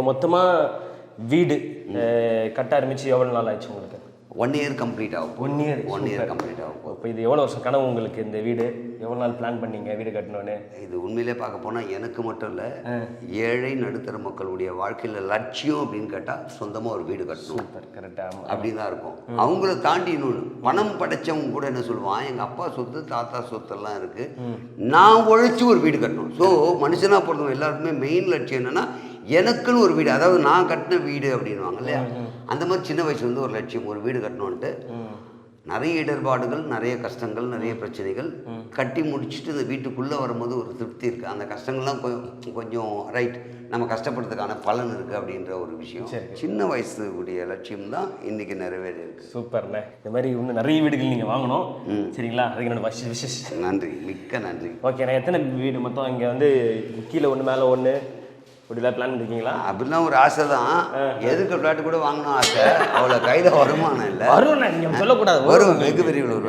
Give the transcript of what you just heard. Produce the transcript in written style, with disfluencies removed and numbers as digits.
இப்போ மொத்தமாக வீடு கட்ட ஆரம்பிச்சு எவ்வளோ நாள் ஆச்சு உங்களுக்கு? 1 year கம்ப்ளீட் ஆகும். 1 year. 1 year கம்ப்ளீட் ஆகும். இப்போ இது எவ்வளோ வருஷம் கனவு உங்களுக்கு இந்த வீடு? எவ்வளோ நாள் பிளான் பண்ணீங்க வீடு கட்டணும்னு? இது உண்மையிலே பார்க்க போனால் எனக்கு மட்டும் இல்லை, ஏழை நடுத்தர மக்களுடைய வாழ்க்கையில் லட்சியம் அப்படின்னு கேட்டால் சொந்தமாக ஒரு வீடு கட்டணும். சூப்பர், கரெக்டாக அப்படின்னு தான் இருக்கும். அவங்கள தாண்டி இன்னொன்று, பணம் படைச்சவங்க கூட என்ன சொல்லுவான், எங்கள் அப்பா சொத்து தாத்தா சொத்தெல்லாம் இருக்குது, நான் உழைச்சி ஒரு வீடு கட்டணும். ஸோ மனுஷனாக பொறுத்தவங்க எல்லாருக்குமே மெயின் லட்சியம் என்னென்னா எனக்குன்னு ஒரு வீடு, அதாவது நான் கட்டின வீடு அப்படின்வாங்க இல்லையா, அந்த மாதிரி சின்ன வயசுலேருந்து ஒரு லட்சியம், ஒரு வீடு கட்டணுன்ட்டு. நிறைய இடர்பாடுகள், நிறைய கஷ்டங்கள், நிறைய பிரச்சனைகள், கட்டி முடிச்சுட்டு இந்த வீட்டுக்குள்ளே வரும்போது ஒரு திருப்தி இருக்குது. அந்த கஷ்டங்கள்லாம் கொஞ்சம் ரைட், நம்ம கஷ்டப்படுறதுக்கான பலன் இருக்குது அப்படின்ற ஒரு விஷயம். சின்ன வயசு உடைய லட்சியம் தான் இன்றைக்கி நிறைவேறி இருக்குது. சூப்பர்ண்ணே. இந்த மாதிரி இன்னும் நிறைய வீடுகள் நீங்கள் வாங்கணும், சரிங்களா? அதுக்கு என்னோட விஷஸ். நன்றி, மிக்க நன்றி. ஓகே, நான் எத்தனை வீடு மொத்தம் இங்கே வந்து கீழே ஒன்று மேலே ஒன்று இப்படிலாம் பிளான் இருக்கீங்களா? அப்படிலாம் ஒரு ஆசை தான். எதுக்கு ஃப்ளாட்டு கூட வாங்கணும் ஆசை, அவ்வளோ கையில் வருமானம் இல்லை. வரும், நீங்கள் சொல்லக்கூடாது, வரும், வெகு விரைவில் வரும்.